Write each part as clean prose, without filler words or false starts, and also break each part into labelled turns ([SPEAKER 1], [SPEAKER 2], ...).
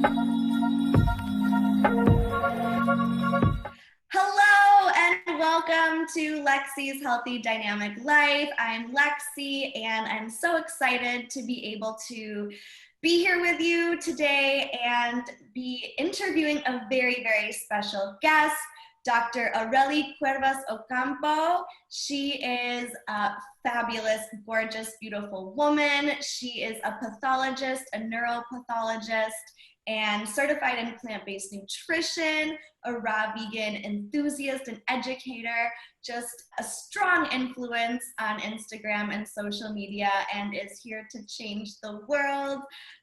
[SPEAKER 1] Hello and welcome to Lexi's Healthy Dynamic Life. I'm Lexi and I'm so excited to be able to be here with you today and be interviewing a very, very special guest, Dr. Areli Cuevas-Ocampo. She is a fabulous, gorgeous, beautiful woman. She is a pathologist, a neuropathologist, and certified in plant-based nutrition, a raw vegan enthusiast and educator, just a strong influence on Instagram and social media, and is here to change the world.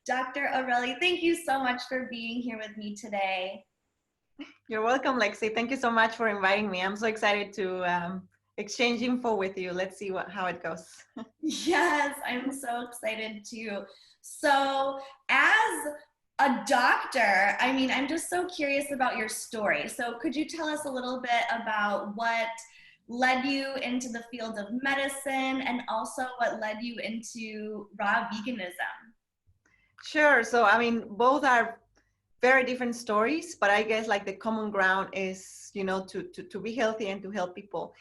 [SPEAKER 1] Dr. Areli, thank you so much for being here with me today.
[SPEAKER 2] You're welcome, Lexi. Thank you so much for inviting me. I'm so excited to exchange info with you. Let's see how it goes.
[SPEAKER 1] Yes, I'm so excited too. So as a doctor, I'm just so curious about your story. So could you tell us a little bit about what led you into the field of medicine and also what led you into raw veganism?
[SPEAKER 2] Sure. So, both are very different stories, but I guess like the common ground is, to be healthy and to help people.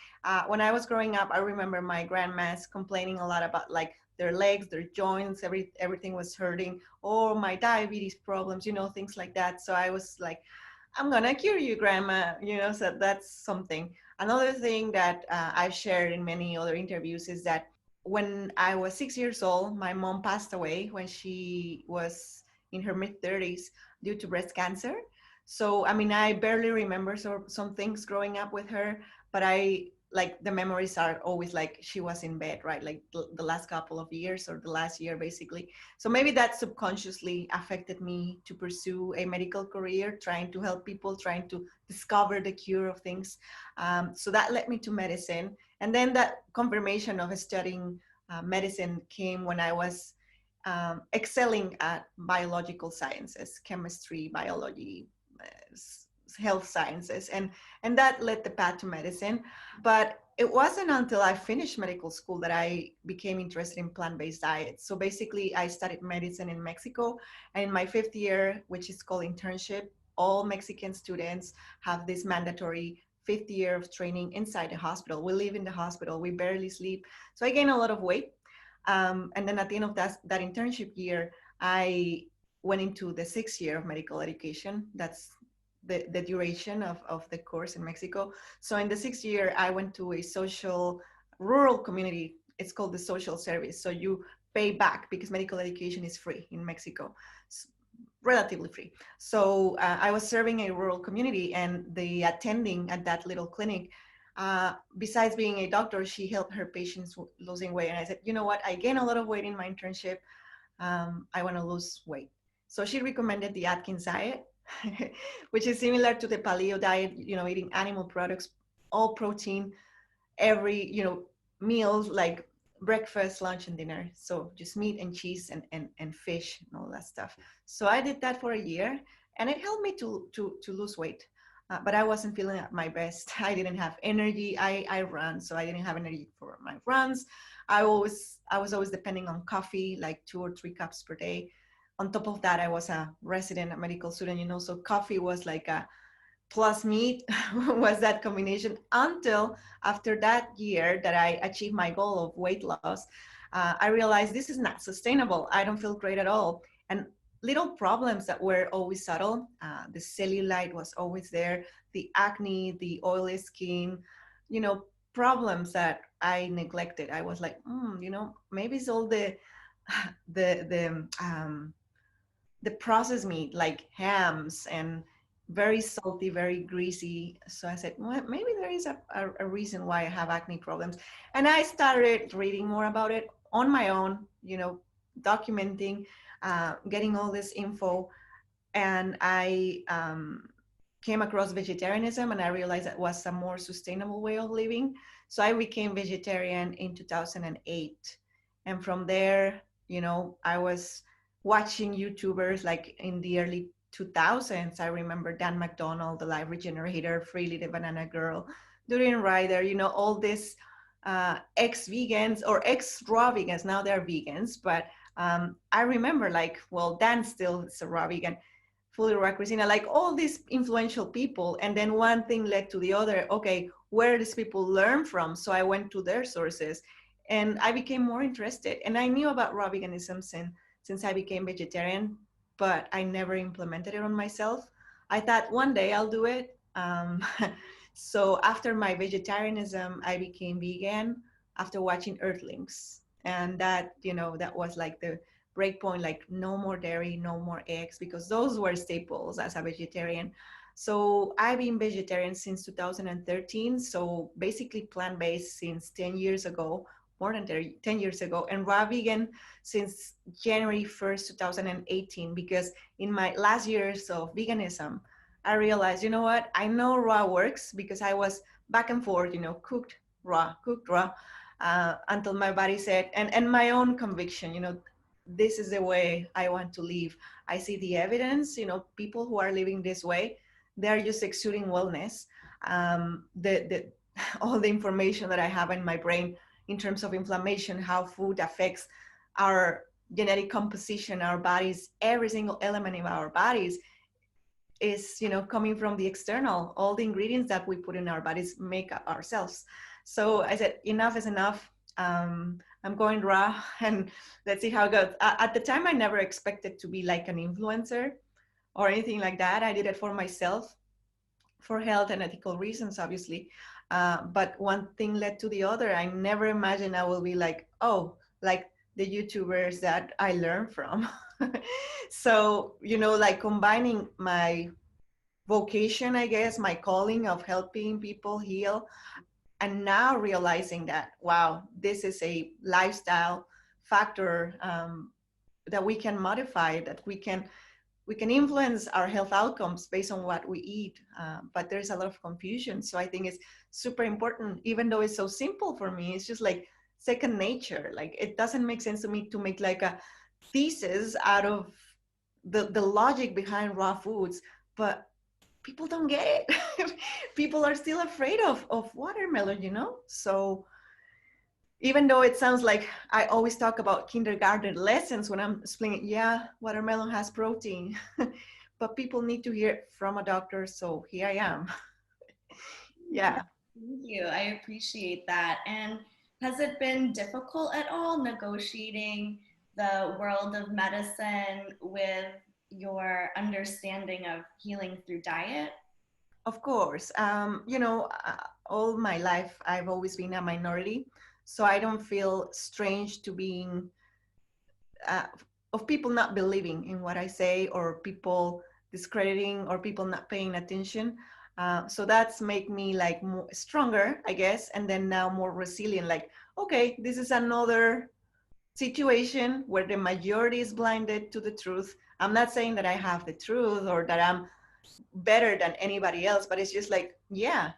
[SPEAKER 2] When I was growing up, I remember my grandmas complaining a lot about like their legs, their joints, everything was hurting, or my diabetes problems, things like that. So I was like, I'm gonna cure you, grandma, so that's something. Another thing that I've shared in many other interviews is that when I was 6 years old, my mom passed away when she was in her mid 30s due to breast cancer. So, I barely remember some things growing up with her, but like the memories are always like she was in bed, right? Like the last couple of years or the last year, basically. So maybe that subconsciously affected me to pursue a medical career, trying to help people, trying to discover the cure of things. So that led me to medicine. And then that confirmation of studying medicine came when I was excelling at biological sciences, chemistry, biology, health sciences, and that led the path to medicine. But it wasn't until I finished medical school that I became interested in plant-based diets. So basically, I studied medicine in Mexico, and in my fifth year, which is called internship, all Mexican students have this mandatory fifth year of training inside the hospital. We live in the hospital, we barely sleep. So I gained a lot of weight. And then at the end of that internship year, I went into the 6th year of medical education. That's the duration of the course in Mexico. So in the 6th year, I went to a social rural community. It's called the social service. So you pay back because medical education is free in Mexico, relatively free. So I was serving a rural community, and the attending at that little clinic, besides being a doctor, she helped her patients losing weight. And I said, you know what? I gained a lot of weight in my internship. I want to lose weight. So she recommended the Atkins diet, which is similar to the paleo diet, eating animal products, all protein, every, meals like breakfast, lunch, and dinner. So just meat and cheese and fish and all that stuff. So I did that for a year, and it helped me to lose weight. But I wasn't feeling at my best. I didn't have energy. I ran, so I didn't have energy for my runs. I was always depending on coffee, like 2 or 3 cups per day. On top of that, I was a resident, a medical student, so coffee was like a plus meat was that combination until after that year that I achieved my goal of weight loss. I realized this is not sustainable. I don't feel great at all. And little problems that were always subtle. The cellulite was always there, the acne, the oily skin, problems that I neglected. I was like, maybe it's all the the processed meat like hams and very salty, very greasy. So I said, well, maybe there is a reason why I have acne problems. And I started reading more about it on my own, documenting, getting all this info. And I came across vegetarianism, and I realized that was a more sustainable way of living. So I became vegetarian in 2008. And from there, I was watching YouTubers like in the early 2000s. I remember Dan McDonald, the Life Regenerator, Freely the Banana Girl, Durian Rider, all these ex-vegans or ex-raw vegans. Now they're vegans, but I remember Dan still is a raw vegan. fully raw Christina, like all these influential people. And then one thing led to the other. Okay, where these people learn from? So I went to their sources and I became more interested. And I knew about raw veganism since I became vegetarian, but I never implemented it on myself. I thought one day I'll do it. So after my vegetarianism, I became vegan after watching Earthlings. And that, that was like the breakpoint, like no more dairy, no more eggs, because those were staples as a vegetarian. So I've been vegetarian since 2013. So basically plant-based since 10 years ago, more than 10 years ago, and raw vegan since January 1st, 2018, because in my last years of veganism, I realized, you know what, I know raw works because I was back and forth, cooked raw, until my body said, and my own conviction, this is the way I want to live. I see the evidence, people who are living this way, they're just exuding wellness. The all the information that I have in my brain in terms of inflammation, how food affects our genetic composition, our bodies, every single element in our bodies is, coming from the external. All the ingredients that we put in our bodies make up ourselves. So I said, enough is enough. I'm going raw and let's see how it goes. At the time, I never expected to be like an influencer or anything like that. I did it for myself, for health and ethical reasons, obviously. But one thing led to the other. I never imagined I will be like, oh, like the YouTubers that I learned from. So, like combining my vocation, I guess, my calling of helping people heal, and now realizing that, wow, this is a lifestyle factor, that we can modify, that we can influence our health outcomes based on what we eat. But there's a lot of confusion. So I think it's super important, even though it's so simple for me, it's just like second nature. Like it doesn't make sense to me to make like a thesis out of the logic behind raw foods, but people don't get it. People are still afraid of watermelon, So even though it sounds like I always talk about kindergarten lessons when I'm explaining, yeah, watermelon has protein, but people need to hear it from a doctor. So here I am. Yeah.
[SPEAKER 1] Thank you. I appreciate that. And has it been difficult at all negotiating the world of medicine with your understanding of healing through diet?
[SPEAKER 2] Of course. All my life, I've always been a minority. So I don't feel strange to being, uh, of people not believing in what I say, or people discrediting, or people not paying attention. So that's make me like more stronger, I guess. And then now more resilient, like, okay, this is another situation where the majority is blinded to the truth. I'm not saying that I have the truth or that I'm better than anybody else, but it's just like, yeah,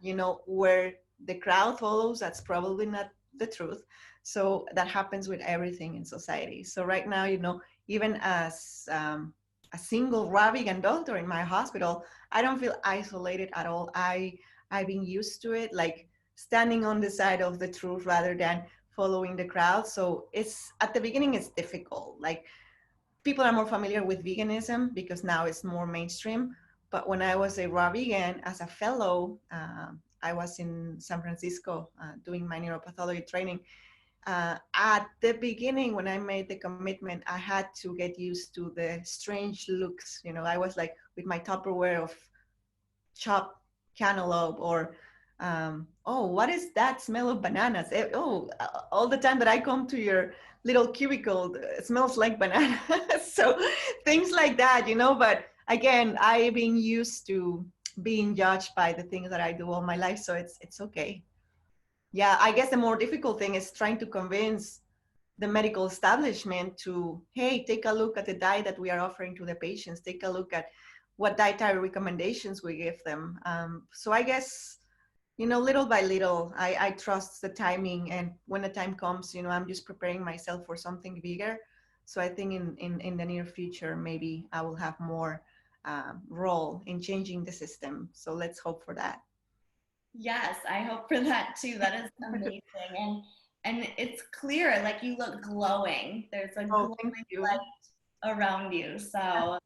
[SPEAKER 2] where the crowd follows, that's probably not the truth. So that happens with everything in society. So right now, even as a single raw vegan doctor in my hospital, I don't feel isolated at all. I've been used to it, like standing on the side of the truth rather than following the crowd. So it's, at the beginning, it's difficult. Like people are more familiar with veganism because now it's more mainstream. But when I was a raw vegan as a fellow, I was in San Francisco doing my neuropathology training. At the beginning, when I made the commitment, I had to get used to the strange looks. I was like with my Tupperware of chopped cantaloupe, or oh, what is that smell of bananas? All the time that I come to your little cubicle, it smells like banana. So things like that, but again, I've been used to being judged by the things that I do all my life, so it's okay. Yeah, I guess the more difficult thing is trying to convince the medical establishment to, hey, take a look at the diet that we are offering to the patients, take a look at what dietary recommendations we give them. So I guess, little by little, I trust the timing, and when the time comes, I'm just preparing myself for something bigger. So I think in the near future, maybe I will have more role in changing the system. So let's hope for that.
[SPEAKER 1] Yes, I hope for that too. That is amazing. And it's clear, like you look glowing. There's a
[SPEAKER 2] Oh,
[SPEAKER 1] glowing
[SPEAKER 2] thank you.
[SPEAKER 1] light around you. So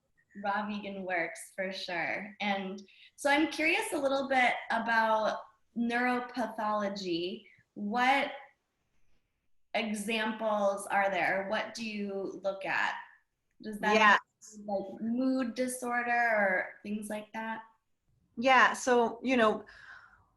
[SPEAKER 1] Raw vegan works for sure. And so I'm curious a little bit about neuropathology. What examples are there? What do you look at? Does that
[SPEAKER 2] Yeah.
[SPEAKER 1] include like mood disorder or things like that?
[SPEAKER 2] Yeah. So,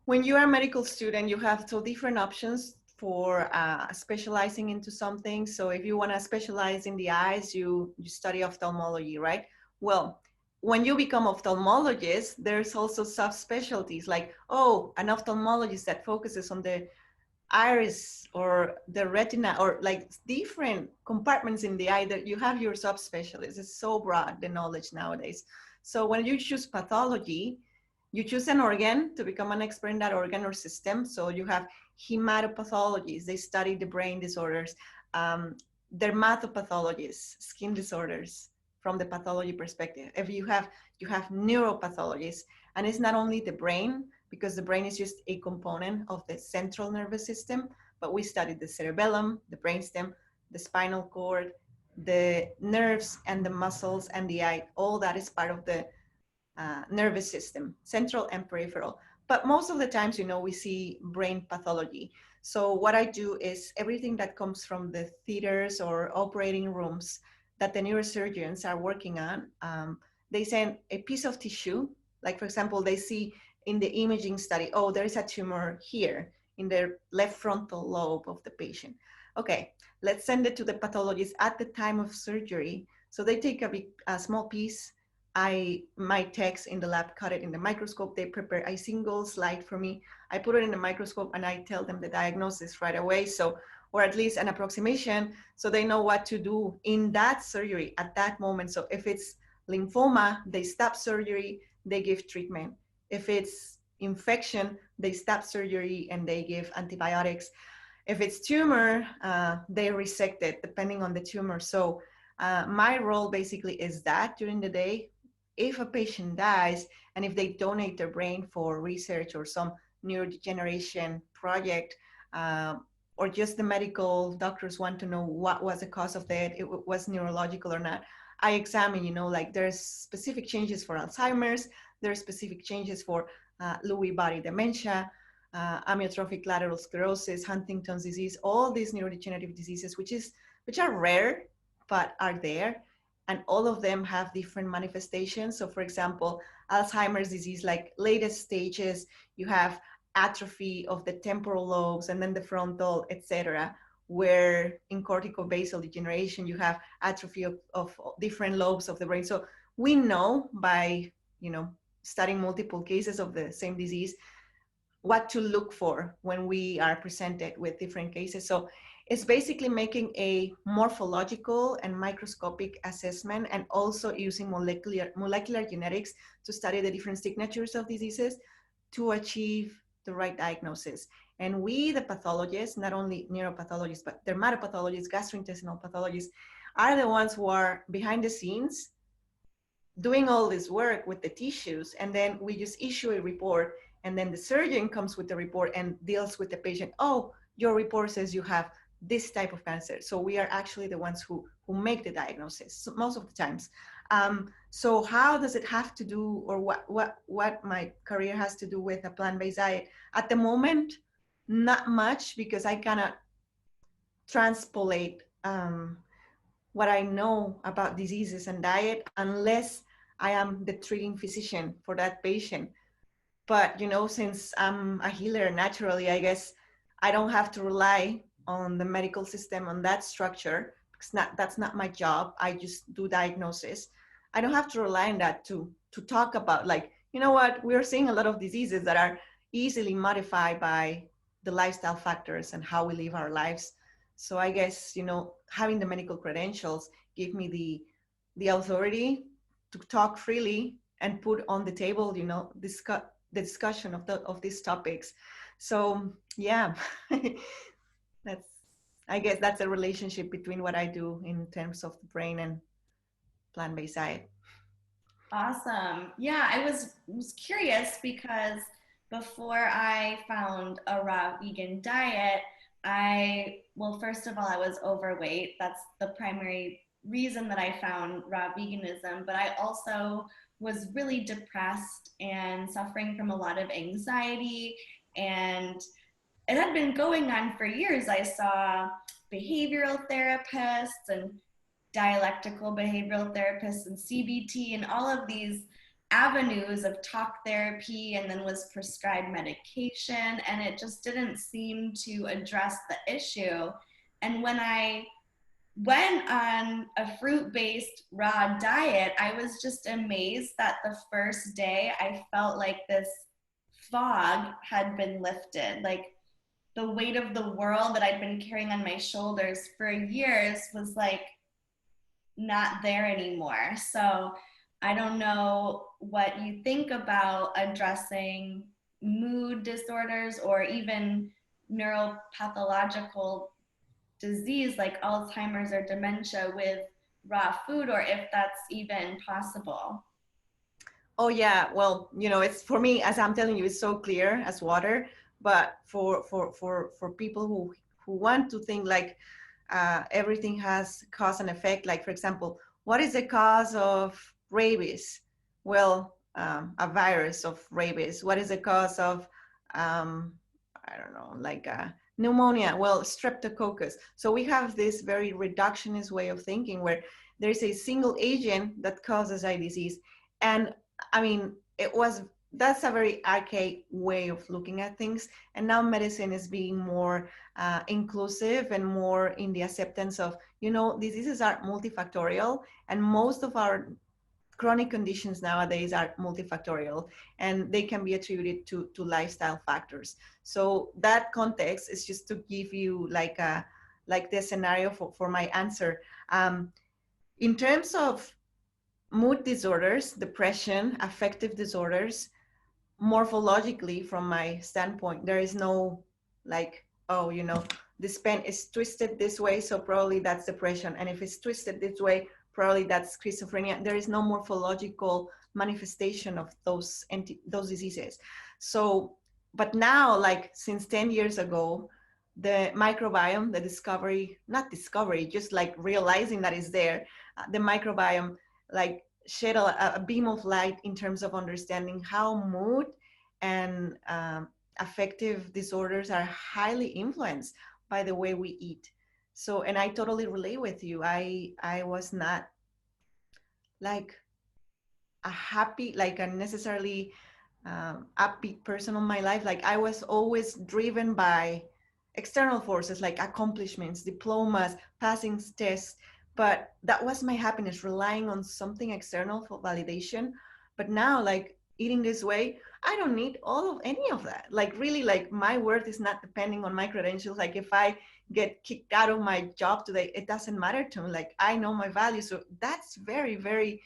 [SPEAKER 2] when you are a medical student, you have two different options for specializing into something. So if you want to specialize in the eyes, you study ophthalmology, right? Well, when you become ophthalmologist, there's also subspecialties like, oh, an ophthalmologist that focuses on the iris or the retina or like different compartments in the eye, that you have your subspecialists. It's so broad, the knowledge nowadays. So when you choose pathology, you choose an organ to become an expert in that organ or system. So you have hematopathologists, they study the brain disorders, um, dermatopathologists, skin disorders from the pathology perspective. If you have neuropathologists, and it's not only the brain, because the brain is just a component of the central nervous system, but we studied the cerebellum, the brainstem, the spinal cord, the nerves and the muscles and the eye. All that is part of the nervous system, central and peripheral. But most of the times, we see brain pathology. So what I do is everything that comes from the theaters or operating rooms that the neurosurgeons are working on, they send a piece of tissue. Like, for example, they see in the imaging study, oh, there is a tumor here in the left frontal lobe of the patient. Okay, let's send it to the pathologist at the time of surgery. So they take a small piece. My techs in the lab cut it in the microscope. They prepare a single slide for me. I put it in the microscope and I tell them the diagnosis right away. So, or at least an approximation, so they know what to do in that surgery at that moment. So if it's lymphoma, they stop surgery, they give treatment. If it's infection, they stop surgery and they give antibiotics. If it's tumor, they resect it depending on the tumor. So my role basically is that during the day, if a patient dies and if they donate their brain for research or some neurodegeneration project, or just the medical doctors want to know what was the cause of death, it was neurological or not, I examine, like there's specific changes for Alzheimer's, there's specific changes for Lewy body dementia, amyotrophic lateral sclerosis, Huntington's disease, all these neurodegenerative diseases, which are rare, but are there. And all of them have different manifestations. So for example, Alzheimer's disease, like latest stages, you have atrophy of the temporal lobes and then the frontal, etc. Where in corticobasal degeneration, you have atrophy of different lobes of the brain. So we know by, studying multiple cases of the same disease, what to look for when we are presented with different cases. So it's basically making a morphological and microscopic assessment, and also using molecular genetics to study the different signatures of diseases to achieve the right diagnosis. And we, the pathologists, not only neuropathologists, but dermatopathologists, gastrointestinal pathologists, are the ones who are behind the scenes doing all this work with the tissues, and then we just issue a report, and then the surgeon comes with the report and deals with the patient. Oh, your report says you have this type of cancer. So we are actually the ones who make the diagnosis most of the times. So how does it have to do, or what my career has to do with a plant-based diet? At the moment, not much, because I cannot transpolate what I know about diseases and diet unless I am the treating physician for that patient. But since I'm a healer naturally, I guess I don't have to rely on the medical system, on that structure, because that's not my job. I just do diagnosis. I don't have to rely on that to talk about, like, what, we're seeing a lot of diseases that are easily modified by the lifestyle factors and how we live our lives. So I guess, having the medical credentials give me the authority to talk freely and put on the table, the discussion of these topics. So yeah, that's, I guess that's a relationship between what I do in terms of the brain and plant-based diet.
[SPEAKER 1] Awesome. Yeah, I was curious because before I found a raw vegan diet, well, first of all, I was overweight. That's the primary reason that I found raw veganism, but I also was really depressed and suffering from a lot of anxiety, and it had been going on for years. I saw behavioral therapists and dialectical behavioral therapists and CBT and all of these avenues of talk therapy, and then was prescribed medication, and it just didn't seem to address the issue. And when I went on a fruit-based raw diet, I was just amazed that the first day I felt like this fog had been lifted. Like the weight of the world that I'd been carrying on my shoulders for years was like not there anymore. So I don't know what you think about addressing mood disorders or even neuropathological disease like Alzheimer's or dementia with raw food, or if that's even possible.
[SPEAKER 2] Oh yeah, well, it's for me, as I'm telling you, it's so clear as water. But for people who want to think like everything has cause and effect, like for example, what is the cause of rabies? Well, a virus of rabies. What is the cause of I don't know, like pneumonia? Well, streptococcus. So we have this very reductionist way of thinking where there's a single agent that causes a disease. And I mean, that's a very archaic way of looking at things. And now medicine is being more inclusive and more in the acceptance of, diseases are multifactorial, and most of our chronic conditions nowadays are multifactorial, and they can be attributed to lifestyle factors. So that context is just to give you like the scenario for my answer. In terms of mood disorders, depression, affective disorders, morphologically, from my standpoint, there is no like, oh, this pen is twisted this way, so probably that's depression. And if it's twisted this way, probably that's schizophrenia. There is no morphological manifestation of those diseases. So, but now, like since 10 years ago, the microbiome, not discovery, just like realizing that it's there, the microbiome like shed a beam of light in terms of understanding how mood and affective disorders are highly influenced by the way we eat. So, and I totally relate with you. I was not like a necessarily upbeat person in my life. Like I was always driven by external forces like accomplishments, diplomas, passing tests. But that was my happiness, relying on something external for validation. But now, like eating this way, I don't need any of that. Like really, like my worth is not depending on my credentials. Like if I get kicked out of my job today, it doesn't matter to me. Like I know my value. So that's very, very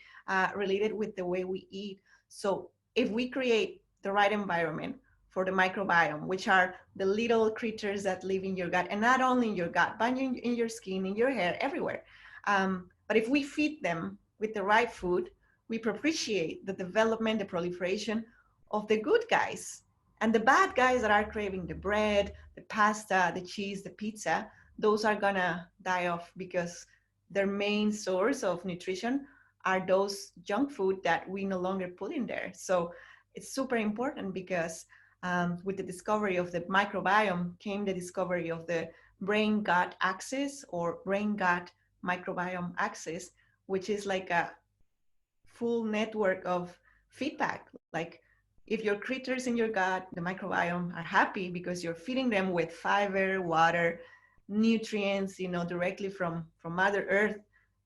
[SPEAKER 2] related with the way we eat. So if we create the right environment for the microbiome, which are the little creatures that live in your gut, and not only in your gut, but in your skin, in your hair, everywhere. But if we feed them with the right food, we propitiate the development, the proliferation of the good guys. And the bad guys that are craving the bread, the pasta, the cheese, the pizza, those are gonna die off because their main source of nutrition are those junk food that we no longer put in there. So it's super important because with the discovery of the microbiome came the discovery of the brain-gut axis, or brain-gut microbiome axis, which is like a full network of feedback. Like if your critters in your gut, the microbiome, are happy because you're feeding them with fiber, water, nutrients, directly from Mother Earth,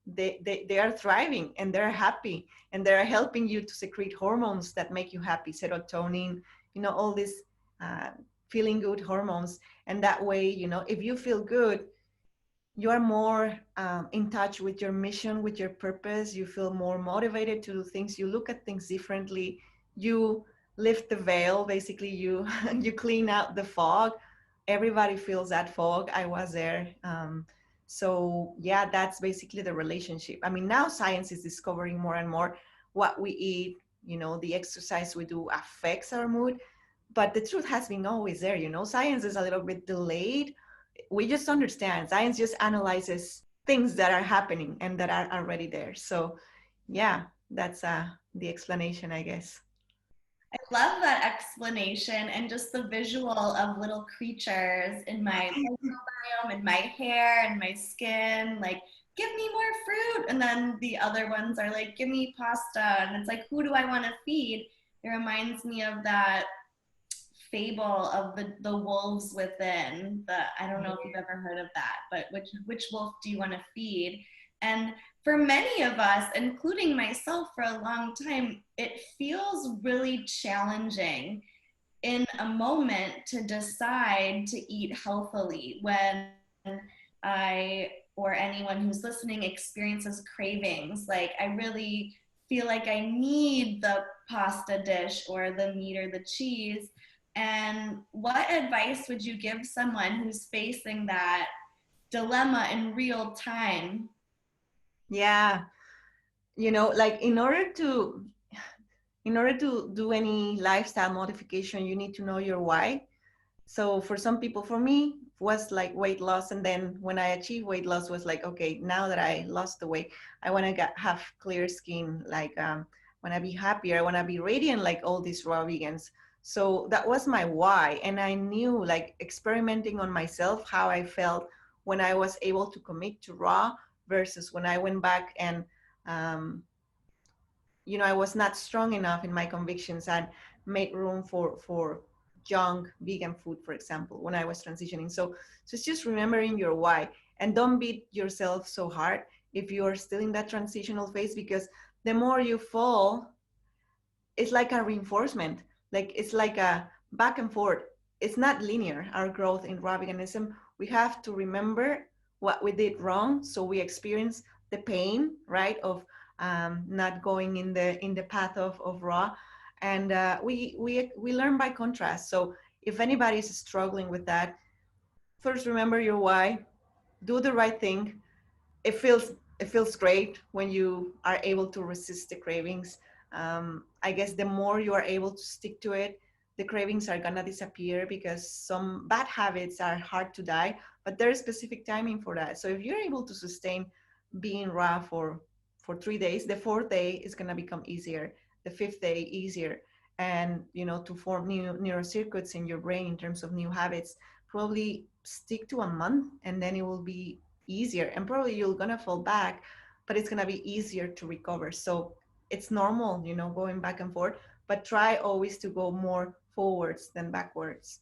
[SPEAKER 2] they are thriving and they're happy, and they're helping you to secrete hormones that make you happy, serotonin, all these feeling good hormones. And that way, if you feel good, you are more in touch with your mission, with your purpose. You feel more motivated to do things. You look at things differently. You lift the veil, basically. You you clean out the fog. Everybody feels that fog. I was there. So yeah, that's basically the relationship. I mean, now science is discovering more and more what we eat, the exercise we do affects our mood. But the truth has been always there. Science is a little bit delayed. We just understand. Science just analyzes things that are happening and that are already there. So yeah, that's the explanation, I guess.
[SPEAKER 1] I love that explanation and just the visual of little creatures in my microbiome, in my hair, and my skin, like, give me more fruit. And then the other ones are like, give me pasta. And it's like, who do I want to feed? It reminds me of that fable of the wolves within. I don't know if you've ever heard of that, but which wolf do you want to feed? And for many of us, including myself for a long time, it feels really challenging in a moment to decide to eat healthily when I or anyone who's listening experiences cravings. Like, I really feel like I need the pasta dish or the meat or the cheese. And what advice would you give someone who's facing that dilemma in real time?
[SPEAKER 2] Yeah, like in order to do any lifestyle modification, you need to know your why. So for some people, for me, was like weight loss. And then when I achieved weight loss, was like, okay, now that I lost the weight, I want to have clear skin. Like, want to be happier. I want to be radiant like all these raw vegans. So that was my why. And I knew, like, experimenting on myself, how I felt when I was able to commit to raw versus when I went back and, um, I was not strong enough in my convictions and made room for junk vegan food, for example, when I was transitioning. So it's just remembering your why, and don't beat yourself so hard if you're still in that transitional phase, because the more you fall, it's like a reinforcement. Like, it's like a back and forth. It's not linear, our growth in raw veganism. We have to remember what we did wrong, so we experience the pain, right, of not going in the path of raw. And we learn by contrast. So if anybody is struggling with that, first remember your why, do the right thing. It feels great when you are able to resist the cravings. I guess the more you are able to stick to it, the cravings are gonna disappear, because some bad habits are hard to die, but there's specific timing for that. So if you're able to sustain being raw for 3 days, the fourth day is gonna become easier, the fifth day easier. And to form new neurocircuits in your brain in terms of new habits, probably stick to a month, and then it will be easier, and probably you're gonna fall back, but it's gonna be easier to recover. So it's normal, going back and forth, but try always to go more forwards than backwards.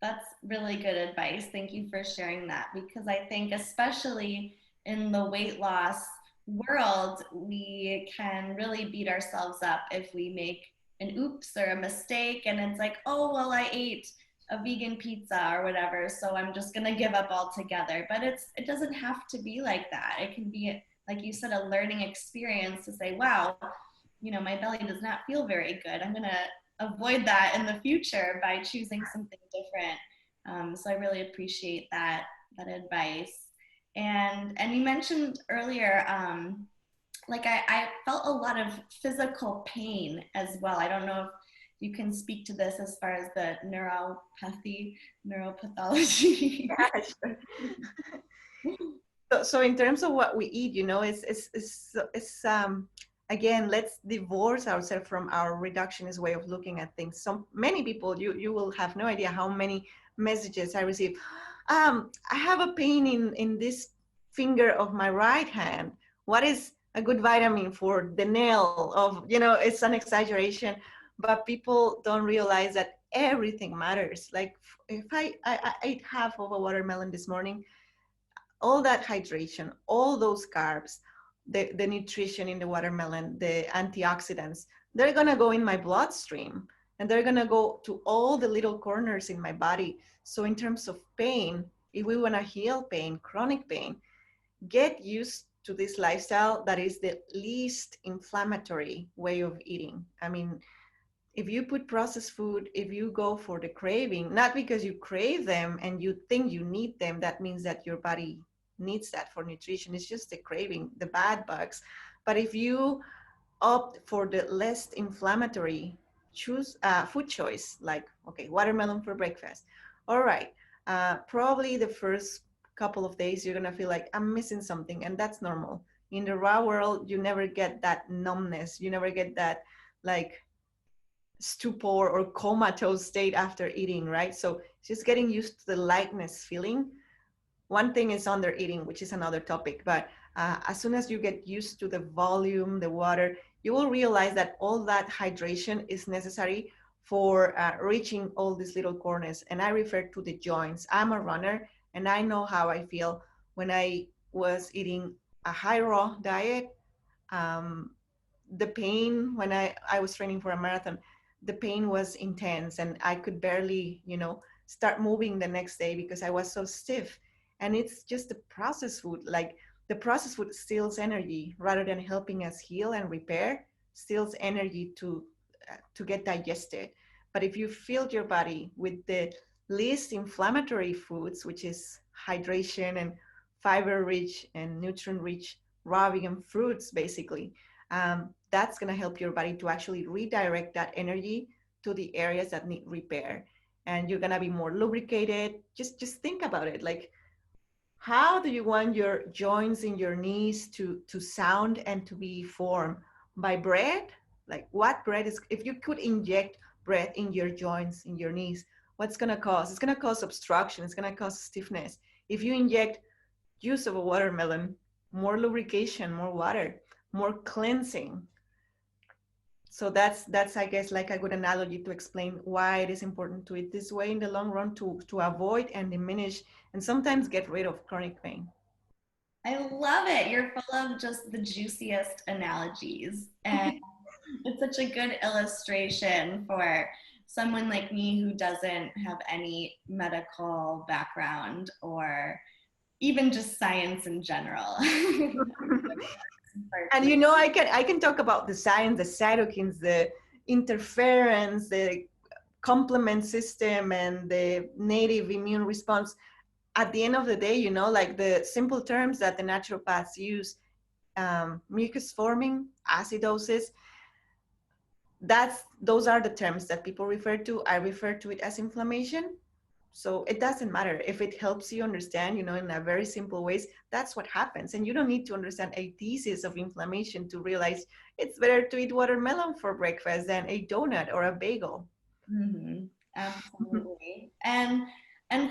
[SPEAKER 1] That's really good advice. Thank you for sharing that, because I think, especially in the weight loss world, we can really beat ourselves up if we make an oops or a mistake, and it's like, oh, well, I ate a vegan pizza or whatever, so I'm just going to give up altogether. But it doesn't have to be like that. It can be, like you said, a learning experience to say, wow, my belly does not feel very good. I'm going to avoid that in the future by choosing something different. So I really appreciate that advice. And you mentioned earlier, like I felt a lot of physical pain as well. I don't know if you can speak to this as far as the neuropathology.
[SPEAKER 2] Yeah, sure. So in terms of what we eat, it's again, let's divorce ourselves from our reductionist way of looking at things. So many people, you will have no idea how many messages I receive. I have a pain in this finger of my right hand. What is a good vitamin for the nail of, it's an exaggeration, but people don't realize that everything matters. Like, if I ate half of a watermelon this morning, all that hydration, all those carbs, the nutrition in the watermelon, the antioxidants, they're gonna go in my bloodstream, and they're gonna go to all the little corners in my body. So in terms of pain, if we wanna heal pain, chronic pain, get used to this lifestyle that is the least inflammatory way of eating. I mean, if you put processed food, if you go for the craving, not because you crave them and you think you need them, that means that your body needs that for nutrition. It's just the craving, the bad bugs. But if you opt for the less inflammatory choose food choice, like, okay, watermelon for breakfast. All right, probably the first couple of days, you're gonna feel like I'm missing something, and that's normal. In the raw world, you never get that numbness. You never get that like stupor or comatose state after eating, right? So just getting used to the lightness feeling. One thing is under eating, which is another topic, but as soon as you get used to the volume, the water, you will realize that all that hydration is necessary for reaching all these little corners. And I refer to the joints. I'm a runner, and I know how I feel when I was eating a high raw diet. Um, the pain when I was training for a marathon, the pain was intense, and I could barely, start moving the next day because I was so stiff. And it's just the processed food. Like the processed food steals energy rather than helping us heal and repair, steals energy to get digested. But if you filled your body with the least inflammatory foods, which is hydration and fiber rich and nutrient rich raw vegan fruits, basically, that's going to help your body to actually redirect that energy to the areas that need repair, and you're going to be more lubricated. Just think about it. Like, how do you want your joints in your knees to sound and to be formed? By bread? Like, what bread is, if you could inject bread in your joints in your knees, what's going to cause? It's going to cause obstruction. It's going to cause stiffness. If you inject juice of a watermelon, more lubrication, more water, more cleansing. So that's I guess like a good analogy to explain why it is important to eat this way in the long run, to avoid and diminish and sometimes get rid of chronic pain.
[SPEAKER 1] I love it. You're full of just the juiciest analogies. And it's such a good illustration for someone like me who doesn't have any medical background or even just science in general.
[SPEAKER 2] And I can talk about the science, the cytokines, the interference, the complement system, and the native immune response. At the end of the day, like the simple terms that the naturopaths use, mucus forming, acidosis, those are the terms that people refer to. I refer to it as inflammation. So it doesn't matter if it helps you understand, in a very simple ways, that's what happens. And you don't need to understand a thesis of inflammation to realize it's better to eat watermelon for breakfast than a donut or a bagel.
[SPEAKER 1] Mm-hmm. Absolutely. And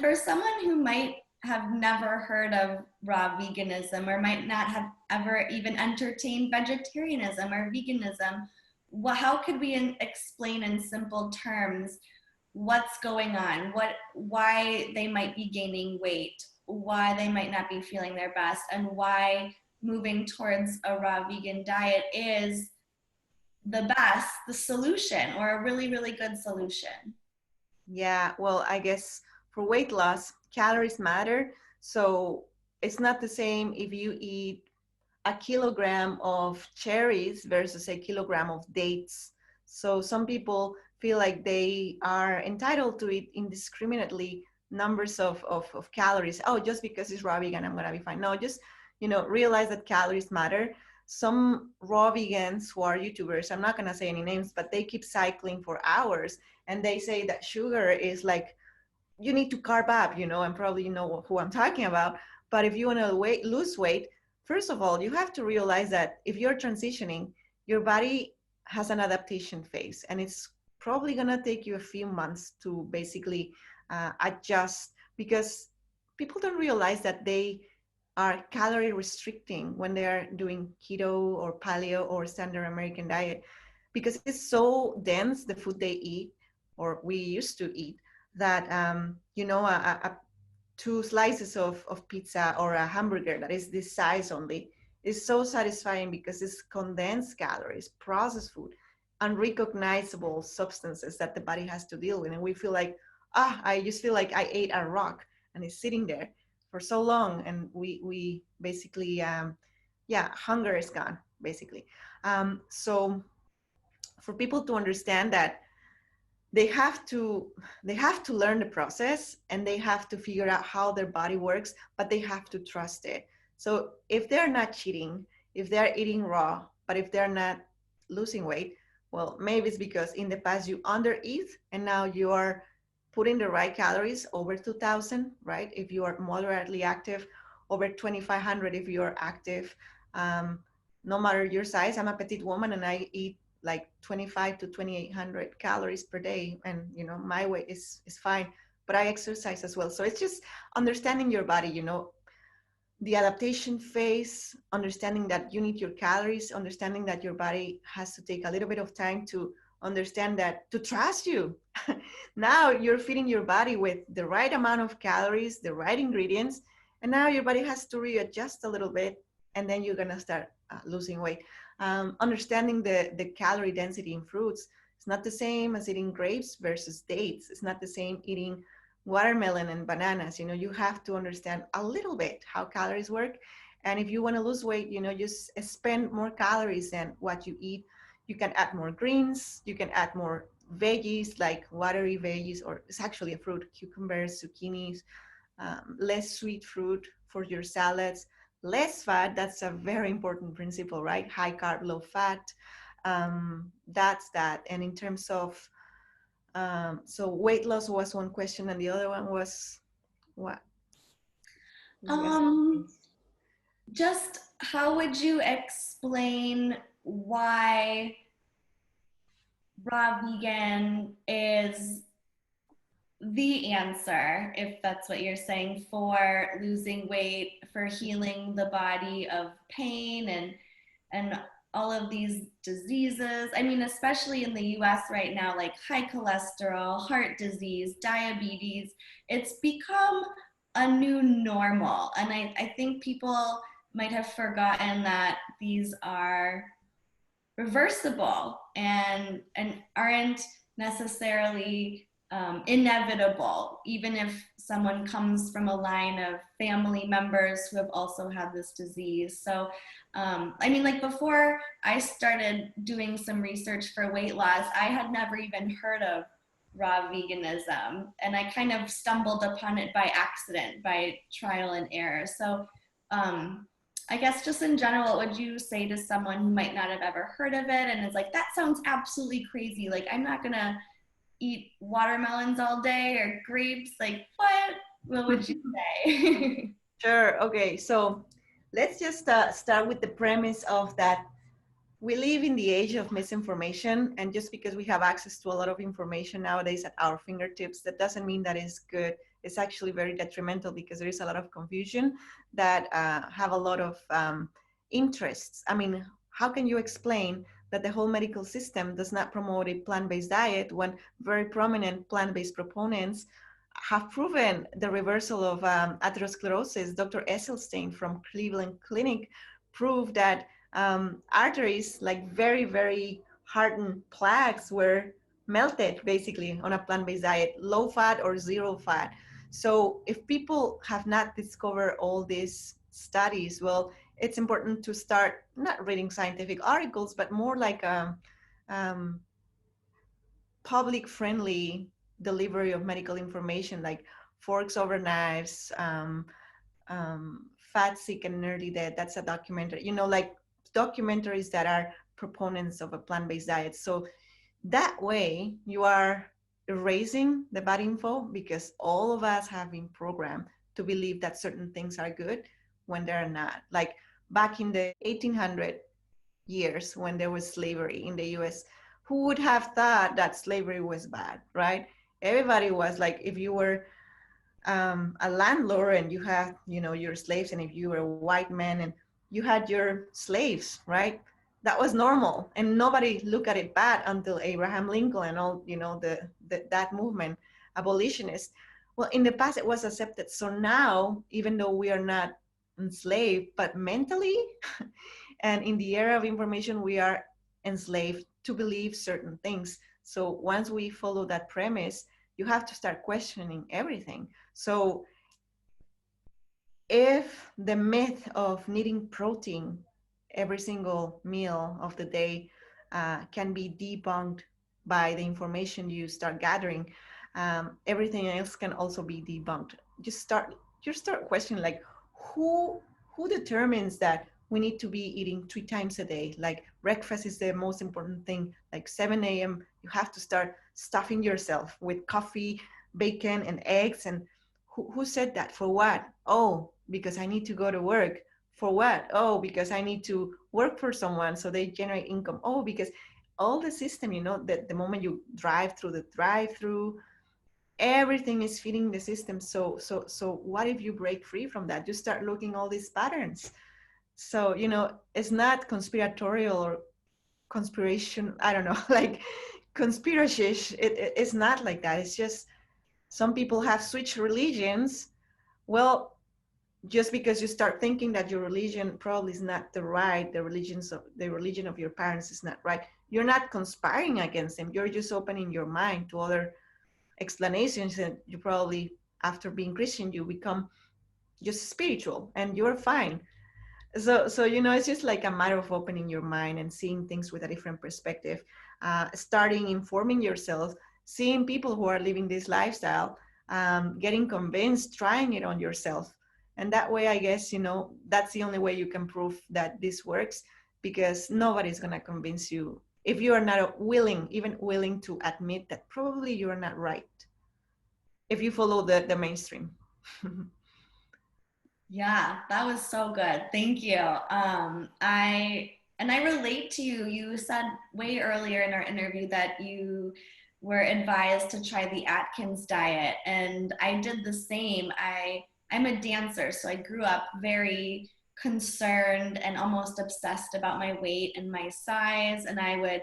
[SPEAKER 1] for someone who might have never heard of raw veganism or might not have ever even entertained vegetarianism or veganism, how could we explain in simple terms what's going on, why they might be gaining weight, why they might not be feeling their best, and why moving towards a raw vegan diet is the solution, or a really, really good solution?
[SPEAKER 2] Yeah, well, I guess for weight loss, calories matter. So it's not the same if you eat a kilogram of cherries versus a kilogram of dates. So some people feel like they are entitled to eat indiscriminately numbers of calories. Oh, just because it's raw vegan, I'm gonna be fine. No, just realize that calories matter. Some raw vegans who are YouTubers, I'm not gonna say any names, but they keep cycling for hours, and they say that sugar is like, you need to carb up, and probably you know who I'm talking about. But if you want to lose weight, first of all, you have to realize that if you're transitioning, your body has an adaptation phase, and it's probably going to take you a few months to basically adjust, because people don't realize that they are calorie restricting when they are doing keto or paleo or standard American diet, because it's so dense, the food they eat or we used to eat, that two slices of pizza or a hamburger that is this size only is so satisfying because it's condensed calories, processed food, unrecognizable substances that the body has to deal with. And we feel like, I just feel like I ate a rock and it's sitting there for so long. And we basically, hunger is gone, basically. So for people to understand that they have to learn the process, and they have to figure out how their body works, but they have to trust it. So if they're not cheating, if they're eating raw, but if they're not losing weight, well, maybe it's because in the past you undereat, and now you are put in the right calories, over 2,000, right? If you are moderately active, over 2,500 if you are active. Um, no matter your size, I'm a petite woman and I eat like 25 to 2,800 calories per day. And, you know, my weight is fine, but I exercise as well. So it's just understanding your body, you know, the adaptation phase, understanding that you need your calories, understanding that your body has to take a little bit of time to understand that, to trust you. Now you're feeding your body with the right amount of calories, the right ingredients, and now your body has to readjust a little bit, and then you're gonna start losing weight. Understanding the calorie density in fruits, it's not the same as eating grapes versus dates. It's not the same eating watermelon and bananas. You know, you have to understand a little bit how calories work. And if you want to lose weight, you know, just spend more calories than what you eat. You can add more greens, you can add more veggies like watery veggies, or it's actually a fruit, cucumbers, zucchinis, less sweet fruit for your salads, less fat. That's a very important principle, right? High carb, low fat. That's that. And in terms of so weight loss was one question, and the other one was what?
[SPEAKER 1] Um, just how would you explain why raw vegan is the answer, if that's what you're saying, for losing weight, for healing the body of pain and all of these diseases? I mean, especially in the US right now, like high cholesterol, heart disease, diabetes, it's become a new normal. And I think people might have forgotten that these are reversible and aren't necessarily inevitable, even if someone comes from a line of family members who have also had this disease. So, I mean, like before I started doing some research for weight loss, I had never even heard of raw veganism, and I kind of stumbled upon it by accident, by trial and error. So, I guess just in general, what would you say to someone who might not have ever heard of it and is like, that sounds absolutely crazy. Like, I'm not gonna eat watermelons all day or grapes. Like, what would you say?
[SPEAKER 2] Sure. Okay. So let's just start with the premise of that we live in the age of misinformation, and just because we have access to a lot of information nowadays at our fingertips, that doesn't mean that it's good. It's actually very detrimental because there is a lot of confusion that have a lot of interests. I mean, how can you explain that the whole medical system does not promote a plant-based diet when very prominent plant-based proponents have proven the reversal of atherosclerosis? Dr. Esselstyn from Cleveland Clinic proved that arteries, like very, very hardened plaques, were melted basically on a plant-based diet, low fat or zero fat. So if people have not discovered all these studies, well, it's important to start not reading scientific articles, but more like um, public friendly delivery of medical information, like Forks Over Knives, Fat, Sick, and Nearly Dead. That's a documentary, you know, like documentaries that are proponents of a plant-based diet. So that way you are erasing the bad info, because all of us have been programmed to believe that certain things are good when they're not. Like back in the 1800 years when there was slavery in the US, who would have thought that slavery was bad, right? Everybody was like, if you were a landlord and you had, you know, your slaves, and if you were a white man and you had your slaves, right? That was normal, and nobody looked at it bad until Abraham Lincoln and all, you know, that movement, abolitionists. Well, in the past it was accepted. So now, even though we are not enslaved, but mentally, and in the era of information, we are enslaved to believe certain things. So once we follow that premise, you have to start questioning everything. So if the myth of needing protein every single meal of the day can be debunked by the information you start gathering, everything else can also be debunked. Just start questioning, like, who determines that we need to be eating 3 times a day? Like breakfast is the most important thing. Like 7 a.m. you have to start stuffing yourself with coffee, bacon and eggs. And who said that? For what? Oh, because I need to go to work. For what? Oh, because I need to work for someone so they generate income. Oh, because all the system, that the moment you drive through the drive-through, everything is feeding the system. So what if you break free from that? You start looking all these patterns. So it's not conspiratorial or conspiration, I don't know, like conspiracy. It's not like that. It's just some people have switched religions. Well, just because you start thinking that your religion probably is not the religion of your parents is not right, you're not conspiring against them. You're just opening your mind to other explanations, and you probably, after being Christian, you become just spiritual and you're fine. So it's just like a matter of opening your mind and seeing things with a different perspective, starting informing yourself, seeing people who are living this lifestyle, getting convinced, trying it on yourself. And that way, I guess, that's the only way you can prove that this works, because nobody's going to convince you if you are not even willing to admit that probably you are not right if you follow the mainstream.
[SPEAKER 1] Yeah, that was so good. Thank you. I relate to you. You said way earlier in our interview that you were advised to try the Atkins diet, and I did the same. I'm a dancer, so I grew up very concerned and almost obsessed about my weight and my size, and I would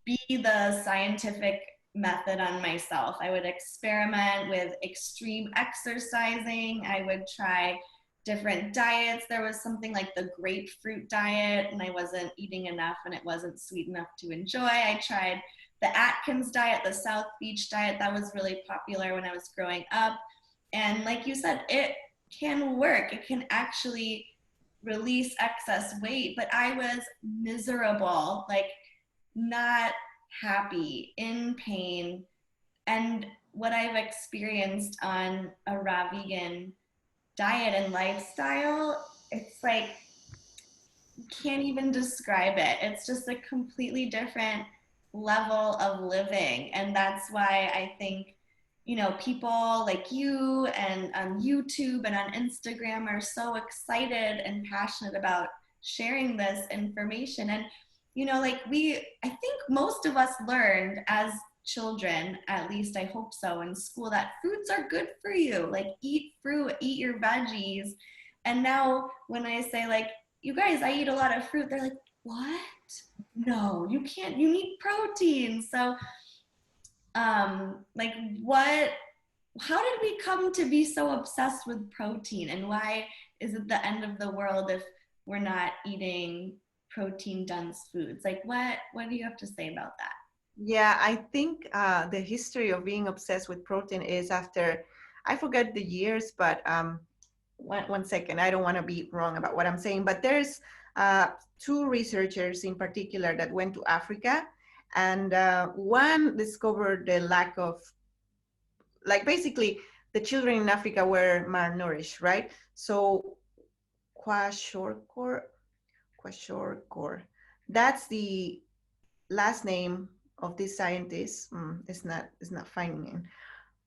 [SPEAKER 1] be the scientific method on myself. I would experiment with extreme exercising. I would try different diets. There was something like the grapefruit diet, and I wasn't eating enough and it wasn't sweet enough to enjoy. I tried the Atkins diet, the South Beach diet. That was really popular when I was growing up. And like you said, it can work. It can actually release excess weight, but I was miserable, like not happy, in pain. And what I've experienced on a rawvegan diet and lifestyle, it's like, can't even describe it. It's just a completely different level of living. And that's why I think, people like you and on YouTube and on Instagram are so excited and passionate about sharing this information. And, I think most of us learned as children, at least I hope so, in school, that fruits are good for you. Like, eat fruit, eat your veggies. And now when I say, like, you guys, I eat a lot of fruit, they're like, what? No, you can't, you need protein. So, like, how did we come to be so obsessed with protein? And why is it the end of the world if we're not eating protein dense foods? Like, what do you have to say about that?
[SPEAKER 2] Yeah, I think the history of being obsessed with protein is after, I forget the years, but one second, I don't want to be wrong about what I'm saying, but there's two researchers in particular that went to Africa, and one discovered the lack of, like, basically the children in Africa were malnourished, right? So Kwashiorkor, that's the last name of this scientist. It's not finding it.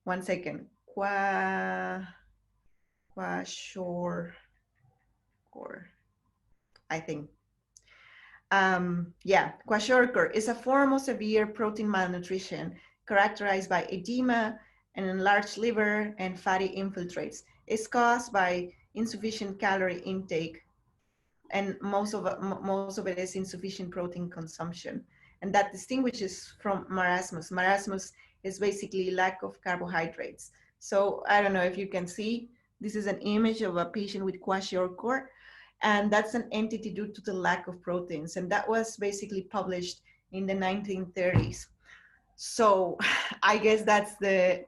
[SPEAKER 2] One second. Kwashiorkor, I think. Kwashiorkor is a form of severe protein malnutrition characterized by edema and enlarged liver and fatty infiltrates. It's caused by insufficient calorie intake, and most of it is insufficient protein consumption. And that distinguishes from marasmus. Marasmus is basically lack of carbohydrates. So I don't know if you can see, this is an image of a patient with kwashiorkor, and that's an entity due to the lack of proteins. And that was basically published in the 1930s. So I guess that's the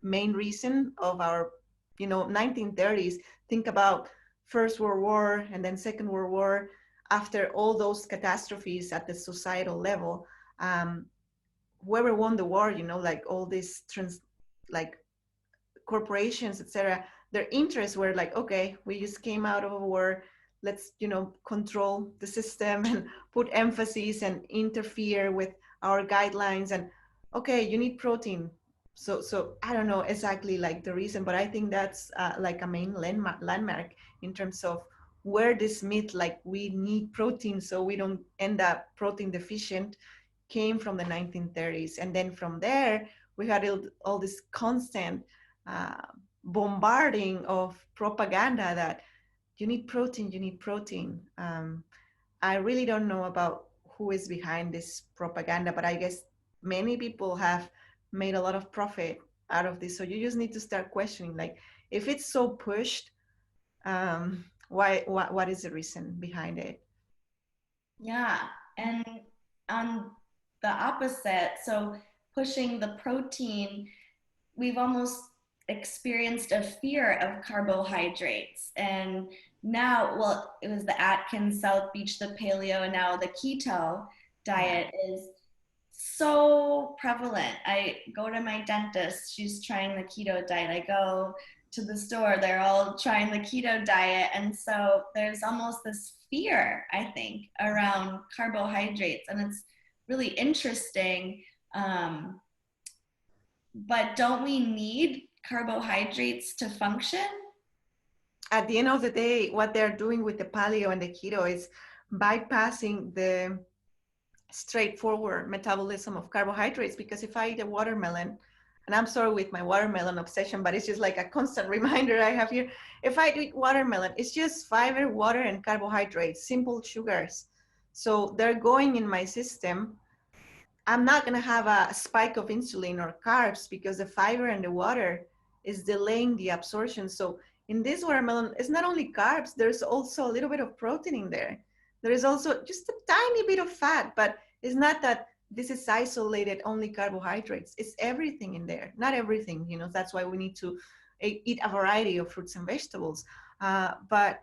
[SPEAKER 2] main reason of our, 1930s. Think about First World War and then Second World War. After all those catastrophes at the societal level, whoever won the war, like all these like corporations, etc., their interests were like, okay, we just came out of a war, let's control the system and put emphasis and interfere with our guidelines. And okay, you need protein, So I don't know exactly like the reason, but I think that's like a main landmark in terms of where this myth, like we need protein so we don't end up protein deficient, came from the 1930s. And then from there, we had all this constant uh, bombarding of propaganda that you need protein, you need protein. I really don't know about who is behind this propaganda, but I guess many people have made a lot of profit out of this. So you just need to start questioning, like, if it's so pushed, what is the reason behind it?
[SPEAKER 1] Yeah. And on the opposite, so pushing the protein, we've almost experienced a fear of carbohydrates. And now, well, it was the Atkins, South Beach, the paleo, and now the keto
[SPEAKER 2] Yeah.
[SPEAKER 1] diet is so prevalent. I go to my dentist, she's trying the keto diet. I go to the store, they're all trying the keto diet. And so there's almost this fear, I think, around carbohydrates. And it's really interesting. But don't we need carbohydrates to function?
[SPEAKER 2] At the end of the day, what they're doing with the paleo and the keto is bypassing the straightforward metabolism of carbohydrates. Because if I eat a watermelon, and I'm sorry with my watermelon obsession, but it's just like a constant reminder I have here. If I eat watermelon, it's just fiber, water, and carbohydrates, simple sugars. So they're going in my system. I'm not going to have a spike of insulin or carbs because the fiber and the water is delaying the absorption. So in this watermelon, it's not only carbs, there's also a little bit of protein in there. There is also just a tiny bit of fat, but it's not that this is isolated only carbohydrates. It's everything in there. Not everything, you know, that's why we need to eat a variety of fruits and vegetables. But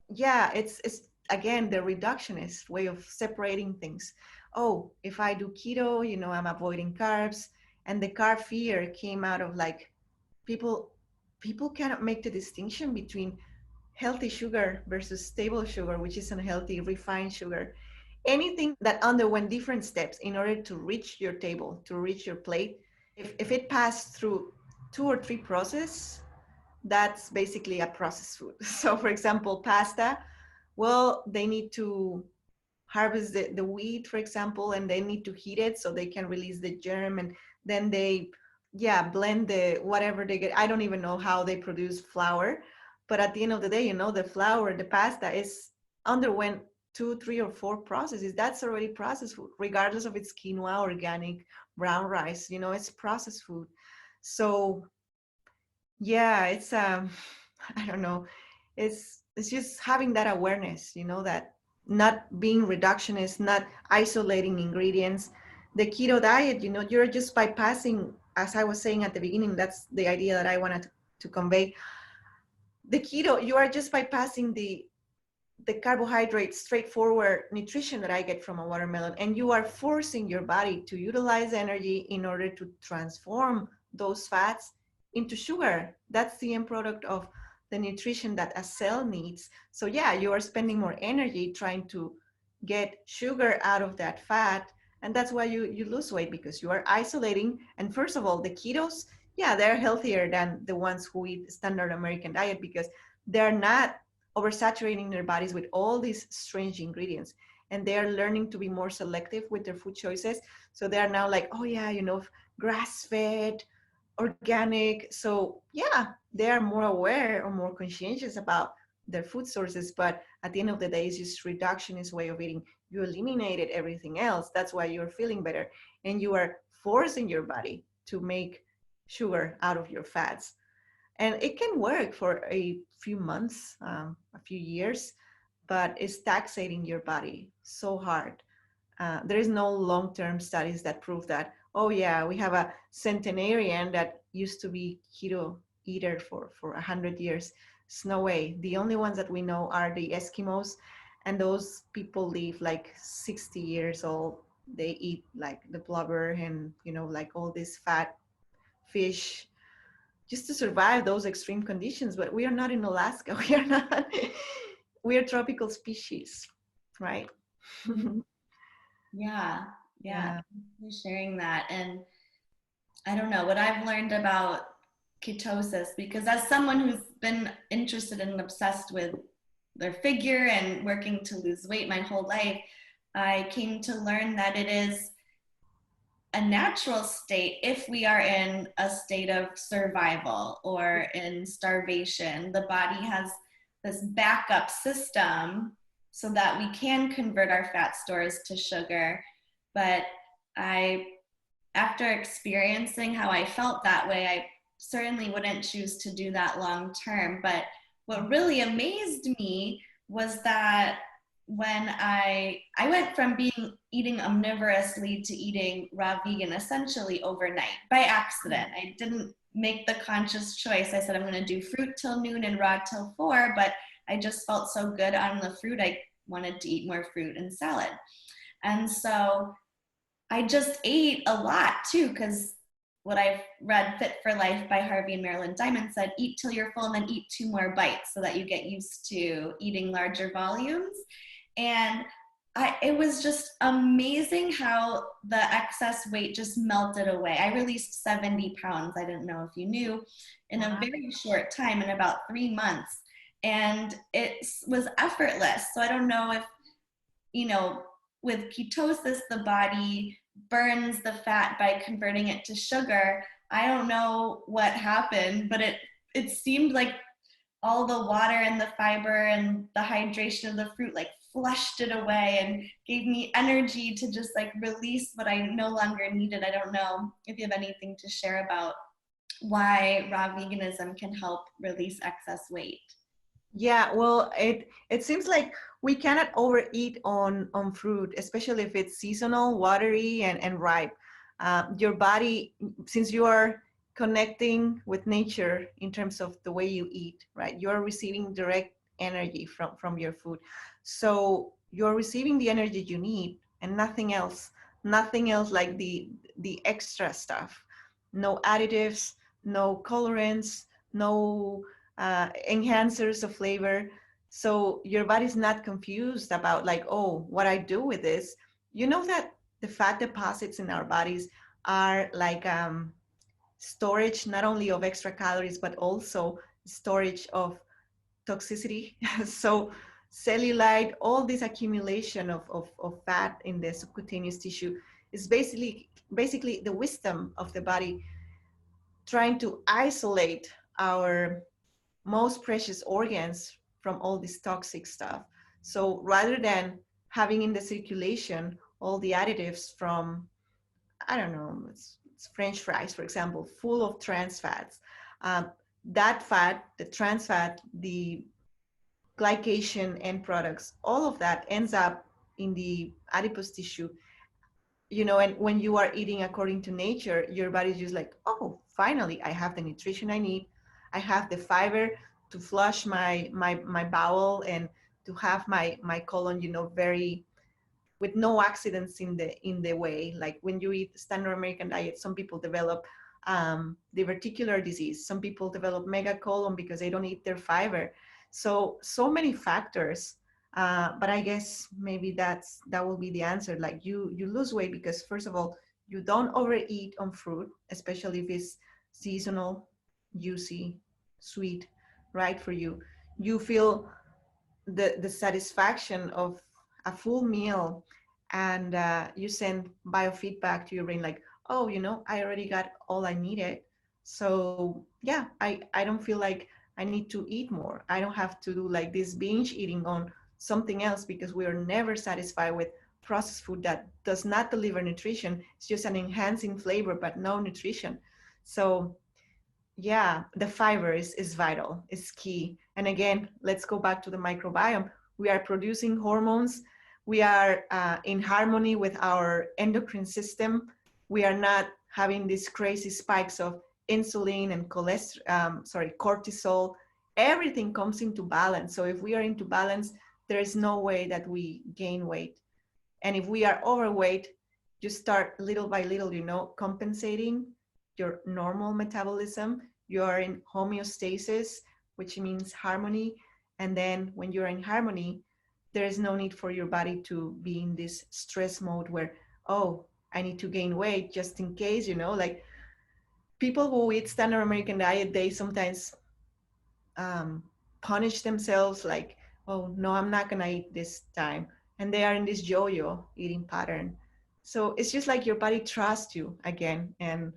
[SPEAKER 2] yeah, it's again the reductionist way of separating things. Oh, if I do keto, you know, I'm avoiding carbs. And the carb fear came out of like people people cannot make the distinction between healthy sugar versus stable sugar, which is unhealthy refined sugar. Anything that underwent different steps in order to reach your table, to reach your plate, if it passed through two or three processes, that's basically a processed food. So for example, pasta, well, they need to harvest the wheat, for example, and they need to heat it so they can release the germ. And then they, yeah, blend the whatever they get. I don't even know how they produce flour. But at the end of the day, you know, the flour, the pasta is underwent two, three, or four processes. That's already processed food, regardless of its quinoa, organic, brown rice, you know, it's processed food. So yeah, it's I don't know, it's just having that awareness, you know, that not being reductionist, not isolating ingredients. The keto diet, you know, you're just bypassing, as I was saying at the beginning, that's the idea that I wanted to convey. The keto, you are just bypassing the carbohydrate straightforward nutrition that I get from a watermelon, and you are forcing your body to utilize energy in order to transform those fats into sugar. That's the end product of the nutrition that a cell needs. So yeah, you are spending more energy trying to get sugar out of that fat, and that's why you lose weight, because you are isolating. And first of all, the ketos, yeah, they're healthier than the ones who eat standard American diet, because they're not oversaturating their bodies with all these strange ingredients, and they are learning to be more selective with their food choices. So they are now like, oh yeah, you know, grass fed, organic. So yeah, they are more aware or more conscientious about their food sources. But at the end of the day, it's just reductionist way of eating. You eliminated everything else, that's why you're feeling better, and you are forcing your body to make sugar out of your fats. And it can work for a few months, a few years, but it's taxating your body so hard. There is no long-term studies that prove that, oh yeah, we have a centenarian that used to be keto eater for 100 years. It's no way. The only ones that we know are the Eskimos, and those people live like 60 years old. They eat like the blubber and, you know, like all this fat fish just to survive those extreme conditions. But we are not in Alaska. We are not. We are tropical species, right?
[SPEAKER 1] Mhm. Yeah, yeah.
[SPEAKER 2] Yeah.
[SPEAKER 1] Thanks for sharing that. And I don't know what I've learned about ketosis, because as someone who's been interested and obsessed with their figure and working to lose weight my whole life, I came to learn that it is a natural state if we are in a state of survival or in starvation. The body has this backup system so that we can convert our fat stores to sugar. But I, after experiencing how I felt that way, I certainly wouldn't choose to do that long term. But what really amazed me was that when I went from being eating omnivorously to eating raw vegan essentially overnight by accident. I didn't make the conscious choice. I said I'm going to do fruit till noon and raw till 4, but I just felt so good on the fruit. I wanted to eat more fruit and salad. And so I just ate a lot too, because what I've read, Fit for Life by Harvey and Marilyn Diamond, said eat till you're full and then eat 2 more bites so that you get used to eating larger volumes. And it was just amazing how the excess weight just melted away. I released 70 pounds, I didn't know if you knew, in a very short time, in about 3 months. And it was effortless. So I don't know if, you know, with ketosis, the body burns the fat by converting it to sugar. I don't know what happened, but it seemed like all the water and the fiber and the hydration of the fruit like flushed it away and gave me energy to just like release what I no longer needed. I don't know if you have anything to share about why raw veganism can help release excess weight.
[SPEAKER 2] Yeah, well, it seems like we cannot overeat on fruit, especially if it's seasonal, watery, and ripe. Your body, since you are connecting with nature in terms of the way you eat, right? You are receiving direct energy from your food. So you're receiving the energy you need and nothing else like the extra stuff. No additives, no colorants, no enhancers of flavor. So your body's not confused about like, oh, what I do with this. You know that the fat deposits in our bodies are like storage not only of extra calories, but also storage of toxicity. So cellulite, all this accumulation of fat in the subcutaneous tissue is basically the wisdom of the body trying to isolate our most precious organs from all this toxic stuff. So rather than having in the circulation all the additives from, I don't know, it's French fries, for example, full of trans fats. That fat, the trans fat, the glycation end products, all of that ends up in the adipose tissue. You know, and when you are eating according to nature, your body's just like, oh, finally I have the nutrition I need, I have the fiber to flush my bowel and to have my colon, you know, very with no accidents in the way. Like when you eat standard American diet, some people develop diverticular disease, some people develop megacolon because they don't eat their fiber. So many factors. But I guess maybe that will be the answer. Like you lose weight because first of all, you don't overeat on fruit, especially if it's seasonal, juicy, sweet, right for you. You feel the satisfaction of a full meal, and you send biofeedback to your brain like, oh, you know, I already got all I needed. So yeah, I don't feel like I need to eat more. I don't have to do like this binge eating on something else because we are never satisfied with processed food that does not deliver nutrition. It's just an enhancing flavor but no nutrition. So yeah, the fiber is vital, is key. And again, let's go back to the microbiome. We are producing hormones. We are in harmony with our endocrine system. We are not having these crazy spikes of insulin and cortisol. Everything comes into balance. So if we are into balance, there is no way that we gain weight. And if we are overweight, you start little by little, you know, compensating your normal metabolism. You are in homeostasis, which means harmony. And then when you're in harmony, there is no need for your body to be in this stress mode where, oh, I need to gain weight just in case, you know, like people who eat standard American diet, they sometimes punish themselves like, oh no, I'm not gonna eat this time, and they are in this yo-yo eating pattern. So it's just like your body trusts you again, and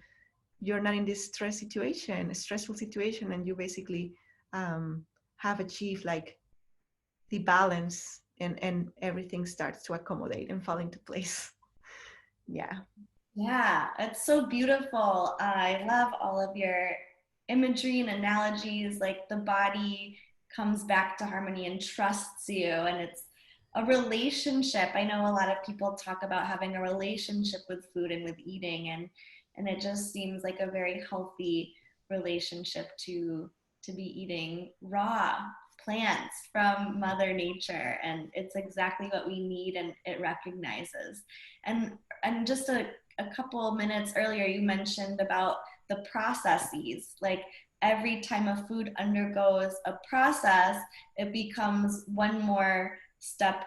[SPEAKER 2] you're not in this stressful situation, and you basically um, have achieved like the balance, and everything starts to accommodate and fall into place. Yeah.
[SPEAKER 1] Yeah, it's so beautiful. I love all of your imagery and analogies. Like the body comes back to harmony and trusts you, and it's a relationship. I know a lot of people talk about having a relationship with food and with eating, and it just seems like a very healthy relationship to be eating raw plants from Mother Nature, and it's exactly what we need, and it recognizes. And just a couple minutes earlier, you mentioned about the processes. Like every time a food undergoes a process, it becomes one more step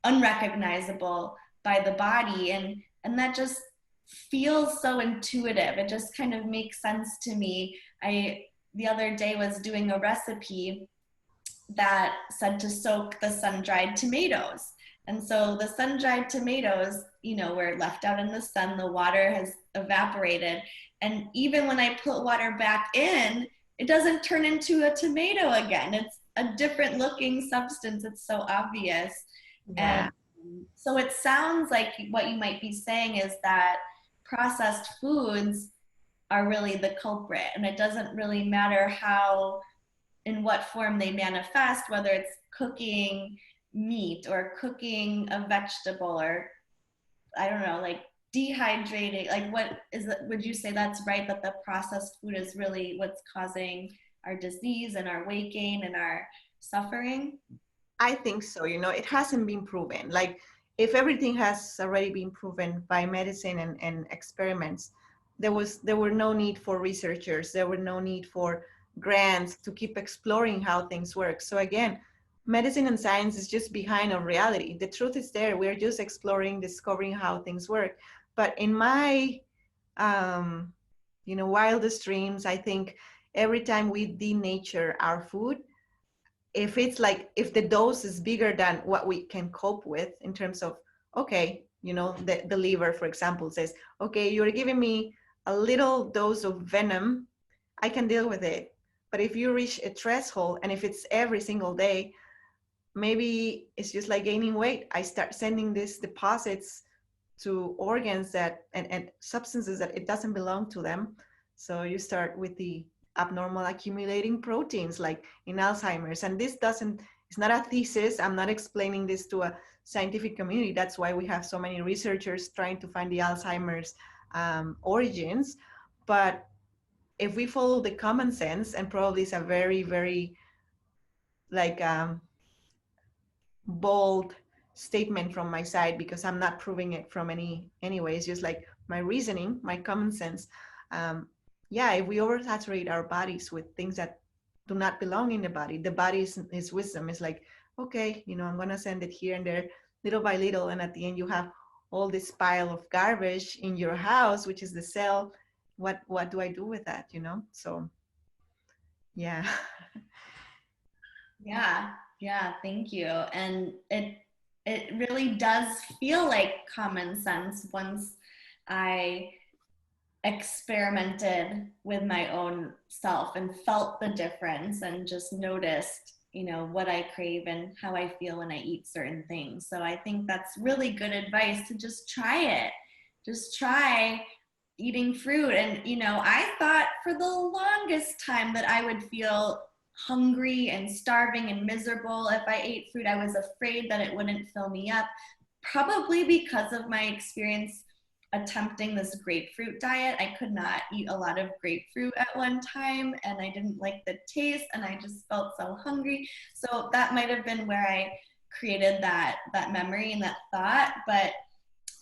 [SPEAKER 1] unrecognizable by the body. And that just feels so intuitive. It just kind of makes sense to me. I the other day was doing a recipe that said to soak the sun-dried tomatoes. And so the sun-dried tomatoes, were left out in the sun, the water has evaporated. And even when I put water back in, it doesn't turn into a tomato again. It's a different looking substance. It's so obvious. And
[SPEAKER 2] Yeah.
[SPEAKER 1] so it sounds like what you might be saying is that processed foods are really the culprit. And it doesn't really matter in what form they manifest, whether it's cooking meat or cooking a vegetable, or I don't know, like dehydrating. Like, what is it? Would you say that's right, that the processed food is really what's causing our disease and our weight gain and our suffering?
[SPEAKER 2] I think so. It hasn't been proven. Like, if everything has already been proven by medicine and experiments, there were no need for researchers. There were no need for grants to keep exploring how things work. So again, medicine and science is just behind on reality. The truth is there. We're just exploring, discovering how things work. But in my wildest dreams, I think every time we denature our food, if the dose is bigger than what we can cope with in terms of, okay, the liver, for example, says, okay, you're giving me a little dose of venom, I can deal with it. But if you reach a threshold, and if it's every single day, maybe it's just like gaining weight. I start sending these deposits to organs and substances that it doesn't belong to them. So you start with the abnormal accumulating proteins like in Alzheimer's. And it's not a thesis. I'm not explaining this to a scientific community. That's why we have so many researchers trying to find the Alzheimer's origins. But if we follow the common sense, and probably it's a very, very like bold statement from my side, because I'm not proving it from anyway. It's just like my reasoning, my common sense. Yeah, if we oversaturate our bodies with things that do not belong in the body is wisdom. It's like, okay, I'm gonna send it here and there, little by little, and at the end you have all this pile of garbage in your house, which is the cell. What do I do with that? So yeah.
[SPEAKER 1] Yeah, thank you. And it really does feel like common sense once I experimented with my own self and felt the difference and just noticed, what I crave and how I feel when I eat certain things. So I think that's really good advice, to just try it. Just try eating fruit. And, I thought for the longest time that I would feel hungry and starving and miserable if I ate fruit. I was afraid that it wouldn't fill me up, probably because of my experience attempting this grapefruit diet. I could not eat a lot of grapefruit at one time, and I didn't like the taste, and I just felt so hungry. So that might have been where I created that memory and that thought. But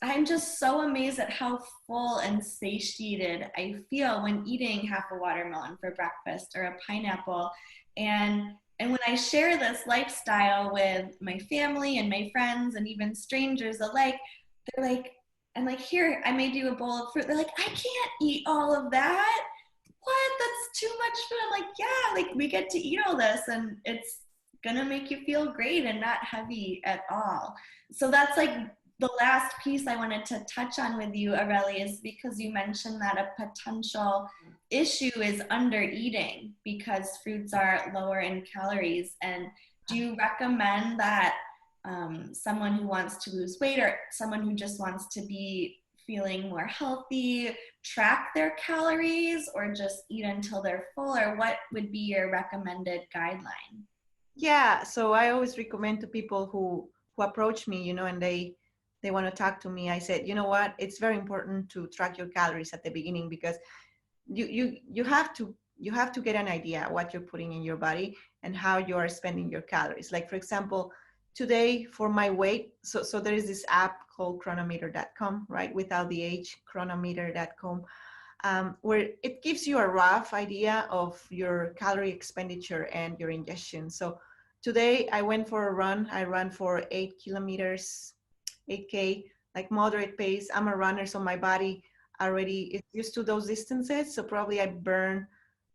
[SPEAKER 1] I'm just so amazed at how full and satiated I feel when eating half a watermelon for breakfast or a pineapple. And when I share this lifestyle with my family and my friends and even strangers alike, they're like, I'm like, here, I made you a bowl of fruit. They're like, I can't eat all of that. too much food. I'm like, yeah, like we get to eat all this and it's gonna make you feel great and not heavy at all. So that's like the last piece I wanted to touch on with you, Areli, is because you mentioned that a potential issue is under eating because fruits are lower in calories. And do you recommend that someone who wants to lose weight or someone who just wants to be feeling more healthy track their calories or just eat until they're full, or what would be your recommended guideline?
[SPEAKER 2] Yeah, so I always recommend to people who approach me, and they want to talk to me. I said, you know what? It's very important to track your calories at the beginning because you have to get an idea what you're putting in your body and how you are spending your calories. Like for example, today for my weight, so there is this app called chronometer.com, right? Without the H, chronometer.com, where it gives you a rough idea of your calorie expenditure and your ingestion. So today I went for a run. I ran for 8 kilometers, 8K, like moderate pace. I'm a runner, so my body already is used to those distances. So probably I burn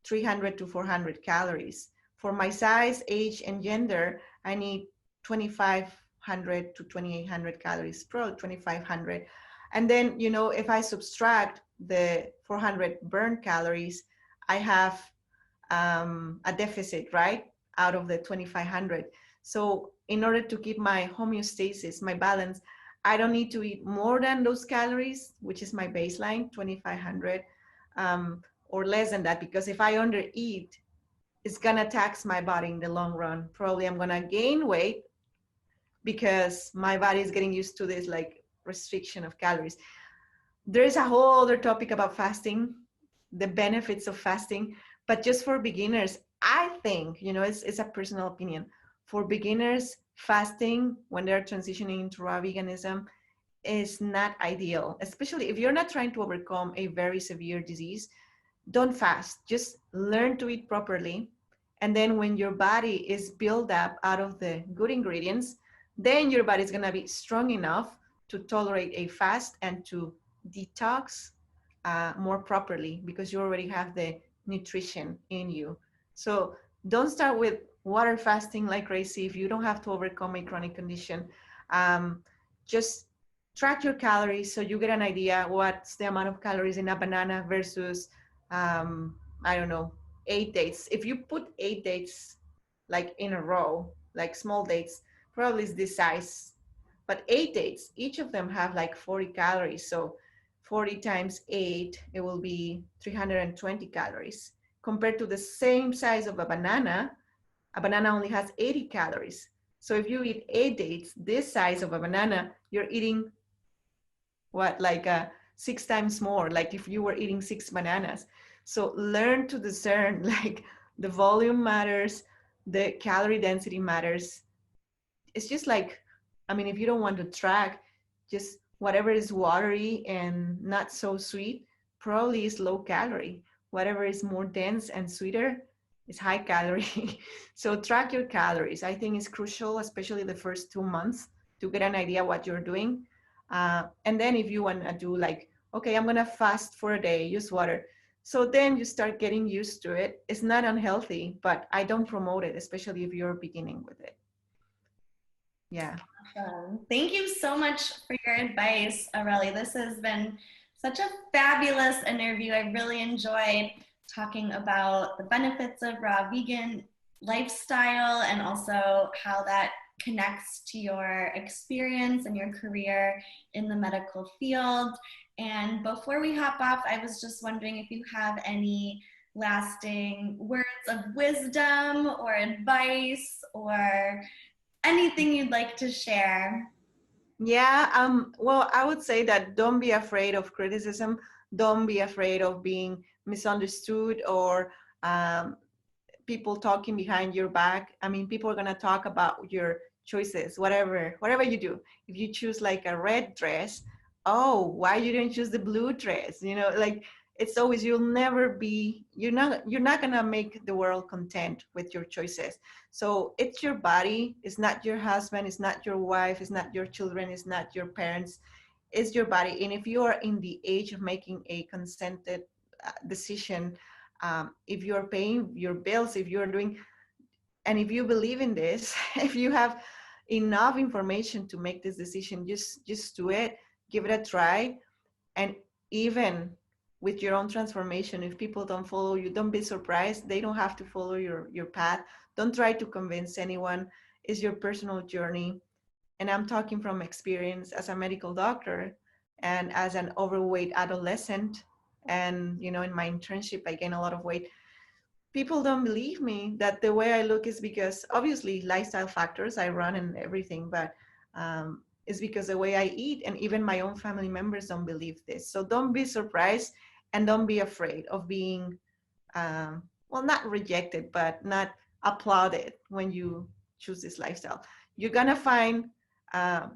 [SPEAKER 2] 300 to 400 calories. For my size, age, and gender, I need 2,500 to 2,800 calories, probably 2,500. And then, if I subtract the 400 burned calories, I have a deficit, right? Out of the 2,500. So in order to keep my homeostasis, my balance, I don't need to eat more than those calories, which is my baseline, 2,500, or less than that, because if I undereat, it's gonna tax my body in the long run. Probably I'm gonna gain weight because my body is getting used to this like restriction of calories. There is a whole other topic about fasting, the benefits of fasting, but just for beginners, I think, it's a personal opinion. For beginners, fasting when they're transitioning into raw veganism is not ideal, especially if you're not trying to overcome a very severe disease. Don't fast, just learn to eat properly. And then when your body is built up out of the good ingredients, then your body is going to be strong enough to tolerate a fast and to detox more properly because you already have the nutrition in you. So don't start with water fasting like crazy if you don't have to overcome a chronic condition. Just track your calories so you get an idea what's the amount of calories in a banana versus, I don't know, 8 dates. If you put 8 dates like in a row, like small dates, probably is this size. But 8 dates, each of them have like 40 calories. So 40 times 8, it will be 320 calories. Compared to the same size of a banana only has 80 calories. So if you eat 8 dates, this size of a banana, you're eating what, like 6 times more, like if you were eating 6 bananas. So learn to discern, like the volume matters, the calorie density matters. It's just like, if you don't want to track, just whatever is watery and not so sweet probably is low calorie. Whatever is more dense and sweeter is high calorie. So track your calories. I think it's crucial, especially the first 2 months, to get an idea what you're doing. And then if you want to do like, okay, I'm going to fast for a day, use water. So then you start getting used to it. It's not unhealthy, but I don't promote it, especially if you're beginning with it. Yeah.
[SPEAKER 1] Thank you so much for your advice, Areli. This has been such a fabulous interview. I really enjoyed talking about the benefits of raw vegan lifestyle and also how that connects to your experience and your career in the medical field. And before we hop off, I was just wondering if you have any lasting words of wisdom or advice or anything you'd like to share.
[SPEAKER 2] Yeah, well, I would say that don't be afraid of criticism. Don't be afraid of being misunderstood or people talking behind your back. People are gonna talk about your choices, whatever you do. If you choose like a red dress, oh, why you didn't choose the blue dress? Like it's always, you're not gonna make the world content with your choices. So it's your body. It's not your husband. It's not your wife. It's not your children. It's not your parents. It's your body. And if you are in the age of making a consented decision, if you're paying your bills, if you're doing, and if you believe in this, if you have enough information to make this decision, just do it, give it a try. And even with your own transformation, if people don't follow you, don't be surprised. They don't have to follow your path. Don't try to convince anyone. It's your personal journey. And I'm talking from experience as a medical doctor and as an overweight adolescent. And in my internship I gained a lot of weight. People don't believe me that the way I look is because obviously lifestyle factors, I run and everything, but it's because the way I eat, and even my own family members don't believe this. So don't be surprised and don't be afraid of being, well, not rejected, but not applauded when you choose this lifestyle. You're gonna find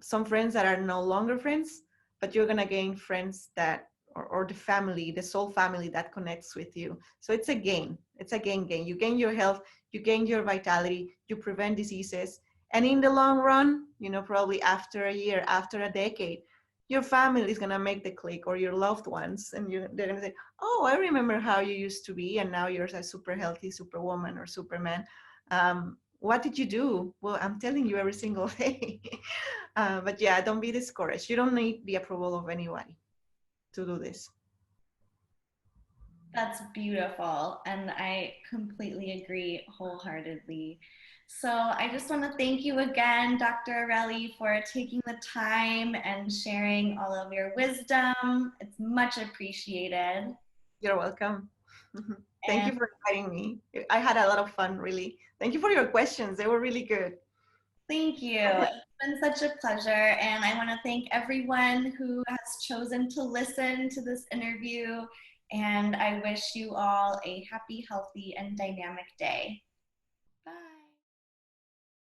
[SPEAKER 2] some friends that are no longer friends, but you're gonna gain friends that or the family, the soul family that connects with you. So it's a gain. It's a gain. You gain your health, you gain your vitality, you prevent diseases. And in the long run, probably after a year, after a decade, your family is going to make the click, or your loved ones. And they're going to say, oh, I remember how you used to be. And now you're a super healthy superwoman or superman. What did you do? Well, I'm telling you every single day. But yeah, don't be discouraged. You don't need the approval of anybody to do this.
[SPEAKER 1] That's beautiful. And I completely agree wholeheartedly. So I just want to thank you again, Dr. Areli, for taking the time and sharing all of your wisdom. It's much appreciated.
[SPEAKER 2] You're welcome. Thank
[SPEAKER 1] And
[SPEAKER 2] you for inviting me. I had a lot of fun, really. Thank you for your questions. They were really good.
[SPEAKER 1] thank you. It's been such a pleasure. And I want to thank everyone who has chosen to listen to this interview. And I wish you all a happy, healthy, and dynamic day.